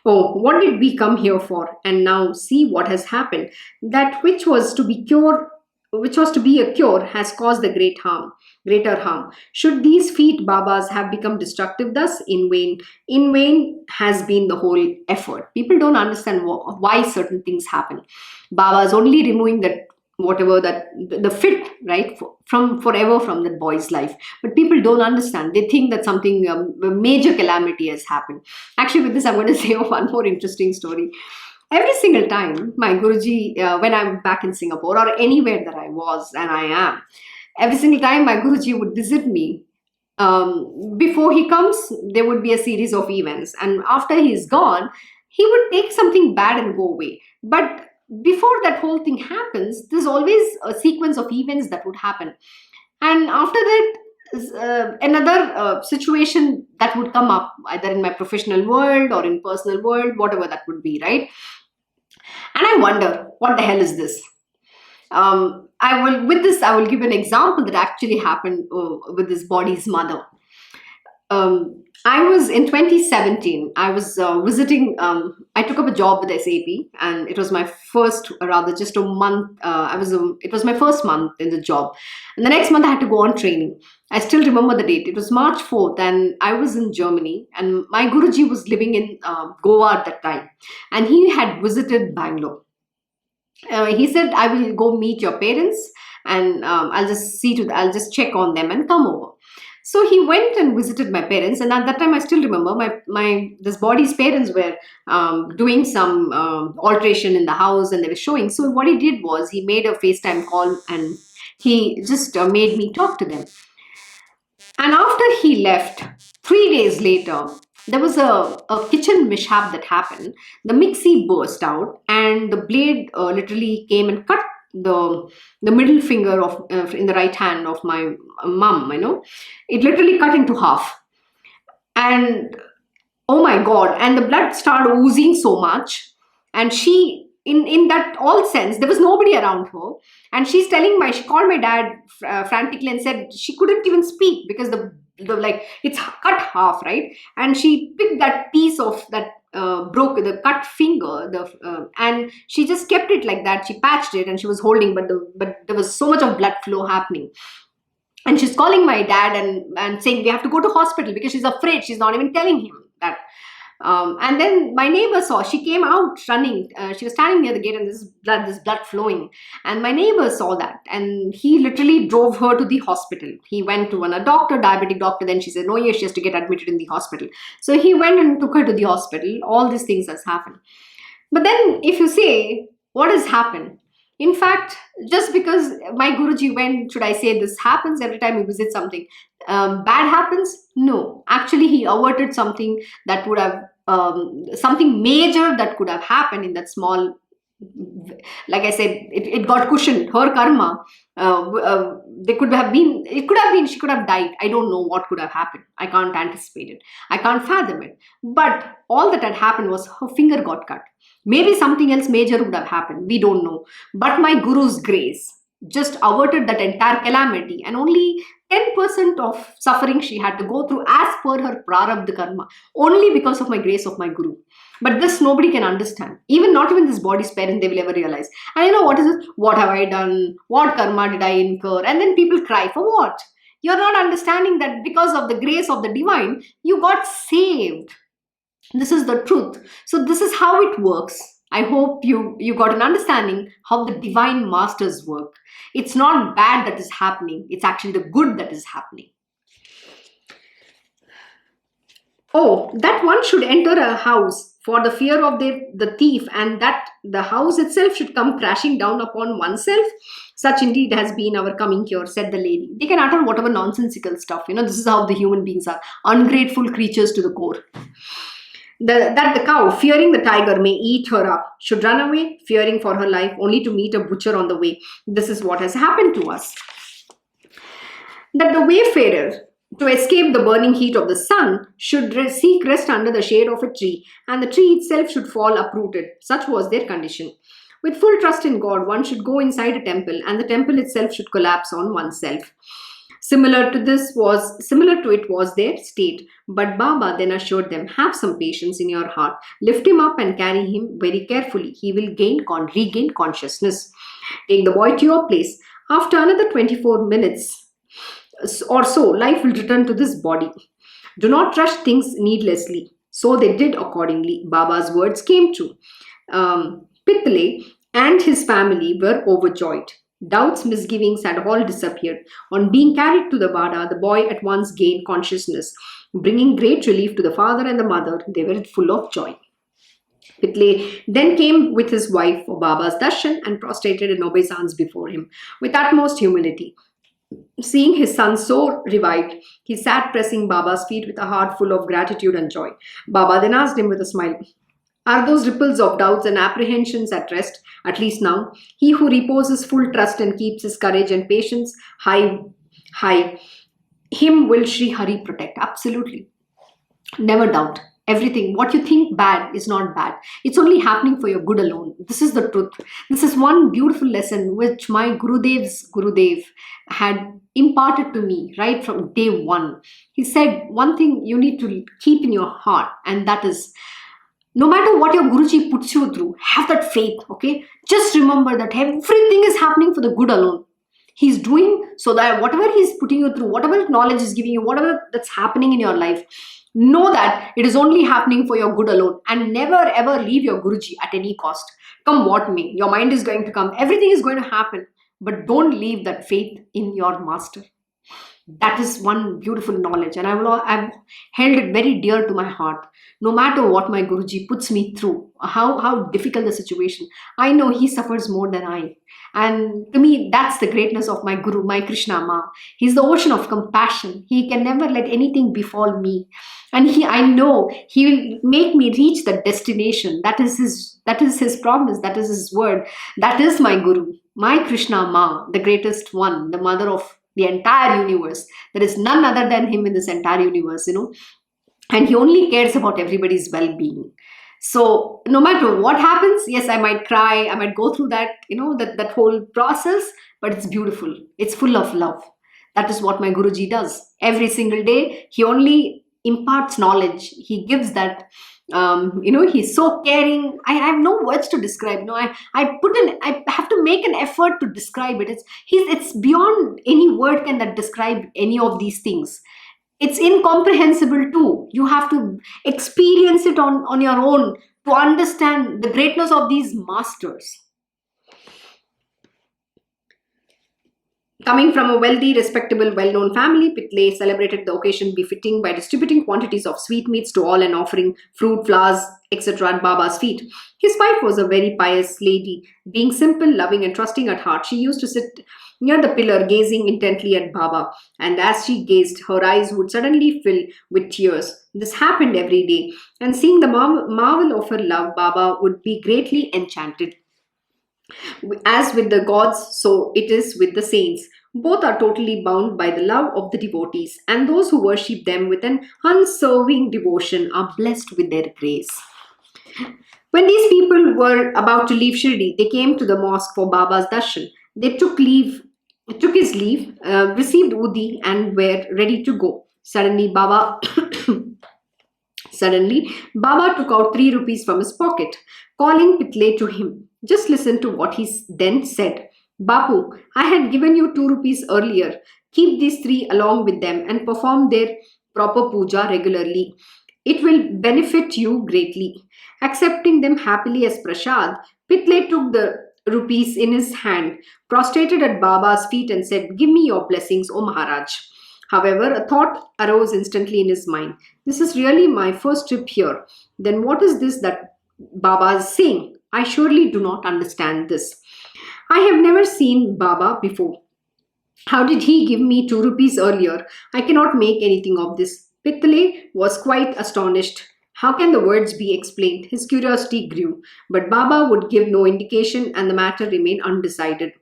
A: Oh, what did we come here for? And now see what has happened. That which was to be a cure has caused the greater harm. Should these feet Babas have become destructive thus? In vain has been the whole effort. People don't understand why certain things happen. Babas only removing the fit, right, from forever from that boy's life. But people don't understand. They think that something a major calamity has happened. Actually, with this, I'm going to say one more interesting story. Every single time my Guruji, when I'm back in Singapore or anywhere that I was and I am, every single time my Guruji would visit me, before he comes, there would be a series of events. And after he's gone, he would take something bad and go away. But before that whole thing happens, there's always a sequence of events that would happen. And after that, another situation that would come up, either in my professional world or in personal world, whatever that would be, right? And I wonder, what the hell is this? I will give an example that actually happened with this body's mother. I was in 2017. I was visiting. I took up a job with SAP, and it was my first, rather just a month. It was my first month in the job, and the next month I had to go on training. I still remember the date. It was March 4th, and I was in Germany, and my Guruji was living in Goa at that time, and he had visited Bangalore. He said, "I will go meet your parents, and I'll just check on them and come over." So he went and visited my parents, and at that time I still remember this body's parents were doing some alteration in the house, and they were showing. So what he did was he made a FaceTime call, and he just made me talk to them. And after he left, 3 days later, there was a kitchen mishap that happened. The mixie burst out, and the blade literally came and cut the middle finger of in the right hand of my mom. It literally cut into half, and oh my god, and the blood started oozing so much, and she, in that all sense, there was nobody around her, and she called my dad frantically and said she couldn't even speak because the it's cut half, right? And she picked that piece of that broke the cut finger, and she just kept it like that. She patched it and she was holding, but there was so much of blood flow happening. And she's calling my dad and saying we have to go to hospital because she's afraid. She's not even telling him that. And then my neighbor saw, she came out running. She was standing near the gate and this blood flowing. And my neighbor saw that and he literally drove her to the hospital. He went to a doctor, diabetic doctor. Then she said, no, yes, she has to get admitted in the hospital. So he went and took her to the hospital. All these things has happened. But then if you say, what has happened? In fact, just because my Guruji went, should I say this happens every time you visit something, bad happens? No. Actually, he averted something that would have, something major that could have happened in that small, like I said, it got cushioned. Her karma, they could have been, it could have been, she could have died. I don't know what could have happened. I can't anticipate it. I can't fathom it. But all that had happened was her finger got cut. Maybe something else major would have happened. We don't know. But my Guru's grace just averted that entire calamity, and only 10% of suffering she had to go through as per her prarabdha karma, only because of my grace of my Guru. But this nobody can understand. Not even this body's parent, they will ever realize. And you know what is it? What have I done? What karma did I incur? And then people cry, for what? You're not understanding that because of the grace of the divine, you got saved. This is the truth. So this is how it works. I hope you got an understanding how the divine masters work. It's not bad that is happening. It's actually the good that is happening. Oh, that one should enter a house for the fear of the thief, and that the house itself should come crashing down upon oneself. Such indeed has been our coming here, said the lady. They can utter whatever nonsensical stuff. This is how the human beings are. Ungrateful creatures to the core. That the cow, fearing the tiger may eat her up, should run away, fearing for her life, only to meet a butcher on the way. This is what has happened to us. That the wayfarer, to escape the burning heat of the sun, should seek rest under the shade of a tree, and the tree itself should fall uprooted. Such was their condition. With full trust in God, one should go inside a temple, and the temple itself should collapse on oneself. Similar to it was their state. But Baba then assured them, have some patience in your heart. Lift him up and carry him very carefully. He will regain consciousness. Take the boy to your place. After another 24 minutes or so, life will return to this body. Do not rush things needlessly. So they did accordingly. Baba's words came true. Pitale and his family were overjoyed. Doubts, misgivings had all disappeared. On being carried to the Vada, the boy at once gained consciousness, bringing great relief to the father and the mother. They were full of joy. Pitale then came with his wife for Baba's darshan and prostrated in obeisance before him with utmost humility. Seeing his son so revived, he sat pressing Baba's feet with a heart full of gratitude and joy. Baba then asked him with a smile, are those ripples of doubts and apprehensions at rest, at least now? He who reposes full trust and keeps his courage and patience high, him will Shri Hari protect. Absolutely. Never doubt. Everything, what you think bad is not bad. It's only happening for your good alone. This is the truth. This is one beautiful lesson which my Gurudev had imparted to me right from day one. He said, one thing you need to keep in your heart, and that is, no matter what your Guruji puts you through, have that faith, okay? Just remember that everything is happening for the good alone. He's doing so that whatever he's putting you through, whatever knowledge is giving you, whatever that's happening in your life, know that it is only happening for your good alone, and never ever leave your Guruji at any cost. Come what may, your mind is going to come, everything is going to happen, but don't leave that faith in your master. That is one beautiful knowledge, and I've held it very dear to my heart. No matter what my Guruji puts me through, how difficult the situation, I know he suffers more than I. And to me, that's the greatness of my Guru, my Krishna Ma. He's the ocean of compassion. He can never let anything befall me. And I know he will make me reach that destination. That is his promise. That is his word. That is my Guru, my Krishna Ma, the greatest one, the mother of the entire universe. There is none other than him in this entire universe, and he only cares about everybody's well-being. So no matter what happens, yes, I might cry, I might go through that, that whole process, but it's beautiful. It's full of love. That is what my Guruji does. Every day, he only imparts knowledge. He gives that, he's so caring. I have no words to describe. I have to make an effort to describe it. It's beyond any word can that describe any of these things. It's incomprehensible too. You have to experience it on your own to understand the greatness of these masters. Coming from a wealthy, respectable, well known family, Pitlay celebrated the occasion befitting by distributing quantities of sweetmeats to all and offering fruit, flowers, etc. at Baba's feet. His wife was a very pious lady. Being simple, loving, and trusting at heart, she used to sit near the pillar gazing intently at Baba, and as she gazed, her eyes would suddenly fill with tears. This happened every day, and seeing the marvel of her love, Baba would be greatly enchanted. As with the gods, so it is with the saints. Both are totally bound by the love of the devotees, and those who worship them with an unswerving devotion are blessed with their grace. When these people were about to leave Shirdi, they came to the mosque for Baba's darshan. They took his leave, received Udi, and were ready to go. Suddenly, Baba took out 3 rupees from his pocket, calling Pitle to him. Just listen to what he then said. Bapu, I had given you 2 rupees earlier. Keep these three along with them and perform their proper puja regularly. It will benefit you greatly. Accepting them happily as prasad, Pitle took the rupees in his hand, prostrated at Baba's feet, and said, Give me your blessings, O Maharaj. However, a thought arose instantly in his mind. This is really my first trip here. Then what is this that Baba is saying? I surely do not understand this. I have never seen Baba before. How did he give me 2 rupees earlier? I cannot make anything of this. Pitale was quite astonished. How can the words be explained? His curiosity grew, but Baba would give no indication and the matter remained undecided.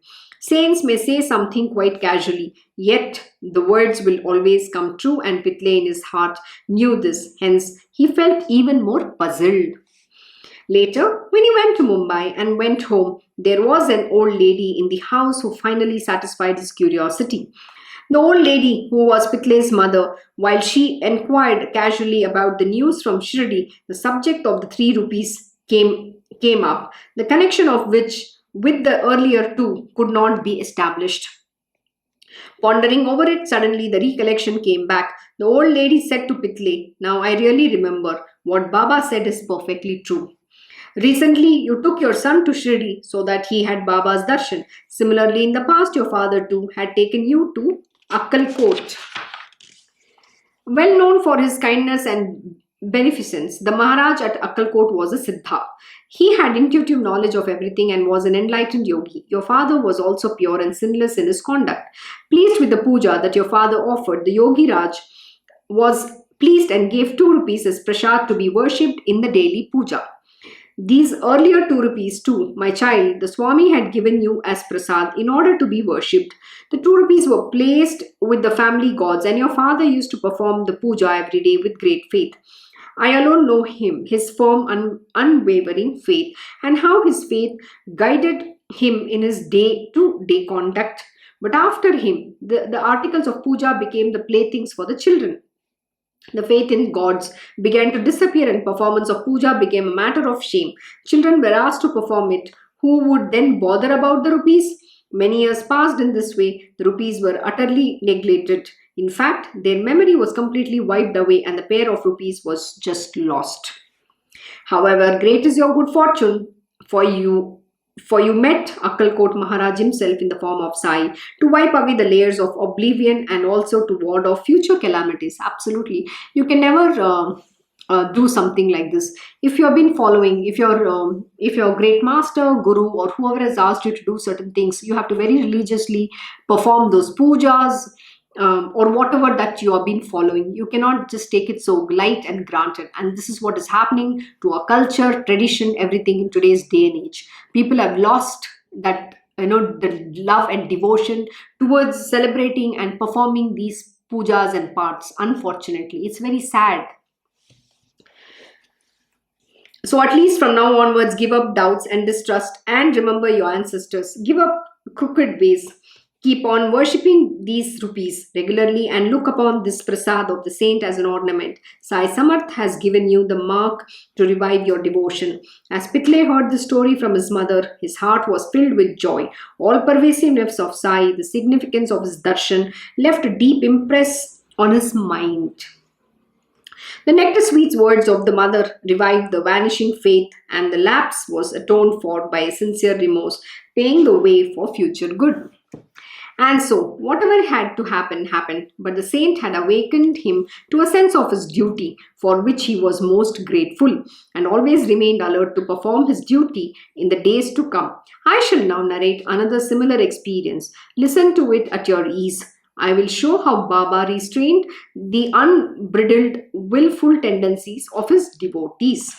A: Saints may say something quite casually, yet the words will always come true, and Pitale in his heart knew this. Hence, he felt even more puzzled. Later, when he went to Mumbai and went home, there was an old lady in the house who finally satisfied his curiosity. The old lady, who was Pitle's mother, while she inquired casually about the news from Shirdi, the subject of the 3 rupees came up, the connection of which with the earlier two could not be established. Pondering over it, suddenly the recollection came back. The old lady said to Pitle, Now I really remember, what Baba said is perfectly true. Recently, you took your son to Shri so that he had Baba's darshan. Similarly, in the past, your father too had taken you to Akkalkot. Well known for his kindness and beneficence, the Maharaj at Akkalkot was a Siddha. He had intuitive knowledge of everything and was an enlightened yogi. Your father was also pure and sinless in his conduct. Pleased with the puja that your father offered, the Yogi Raj was pleased and gave 2 rupees as prasad to be worshipped in the daily puja. These earlier 2 rupees too, my child, the Swami had given you as prasad in order to be worshipped. The 2 rupees were placed with the family gods, and your father used to perform the puja every day with great faith. I alone know him, his firm, unwavering faith, and how his faith guided him in his day-to-day conduct. But after him, the articles of puja became the playthings for the children. The faith in gods began to disappear and performance of puja became a matter of shame. Children were asked to perform it. Who would then bother about the rupees? Many years passed in this way. The rupees were utterly neglected. In fact, their memory was completely wiped away and the pair of rupees was just lost. However, great is your good fortune, for you met Akkalkot Maharaj himself in the form of Sai to wipe away the layers of oblivion and also to ward off future calamities. Absolutely. You can never do something like this. If you have been following, if your great master, guru, or whoever has asked you to do certain things, you have to very religiously perform those pujas, or whatever that you have been following. You cannot just take it so light and granted. And this is what is happening to our culture, tradition, everything in today's day and age. People have lost that, the love and devotion towards celebrating and performing these pujas and parts. Unfortunately, it's very sad. So at least from now onwards, give up doubts and distrust and remember your ancestors. Give up crooked ways. Keep on worshipping these rupees regularly and look upon this prasad of the saint as an ornament. Sai Samarth has given you the mark to revive your devotion. As Pitle heard the story from his mother, his heart was filled with joy. All pervasiveness of Sai, the significance of his darshan, left a deep impress on his mind. The nectar sweet words of the mother revived the vanishing faith, and the lapse was atoned for by a sincere remorse, paving the way for future good. And so, whatever had to happen, happened, but the saint had awakened him to a sense of his duty, for which he was most grateful, and always remained alert to perform his duty in the days to come. I shall now narrate another similar experience. Listen to it at your ease. I will show how Baba restrained the unbridled, willful tendencies of his devotees.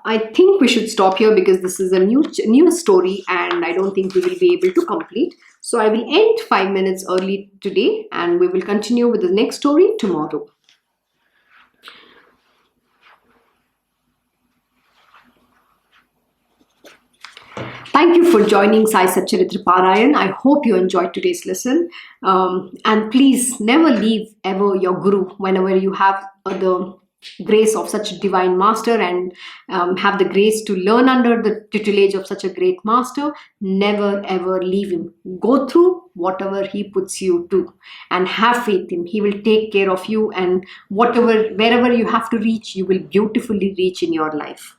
A: I think we should stop here because this is a new story and I don't think we will be able to complete. So I will end 5 minutes early today and we will continue with the next story tomorrow. Thank you for joining Sai Satcharita Parayan. I hope you enjoyed today's lesson. And please never leave ever your Guru whenever you have the grace of such a divine master and have the grace to learn under the tutelage of such a great master. Never ever leave him. Go through whatever he puts you to and have faith in him. He will take care of you, and wherever you have to reach, you will beautifully reach in your life.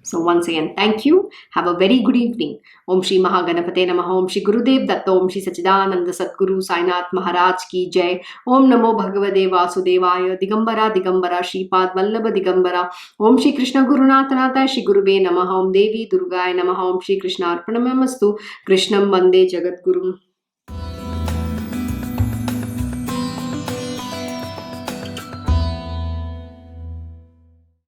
A: So once again, thank you. Have a very good evening. Om Shri Mahaganapate Namaha. Om Shri Gurudev Datta. Om Shri Sachidananda Sadguru Sainath Maharaj Ki Jai. Om Namo Bhagavate Vasudevaya. Digambara Digambara Shripad Vallabha Digambara. Om Shri Krishna Gurunathanata Shri Gurube Namaha. Om Devi Durgaya Namaha. Om Shri Krishna Arpanamamastu. Krishnam Vande Jagat Guru.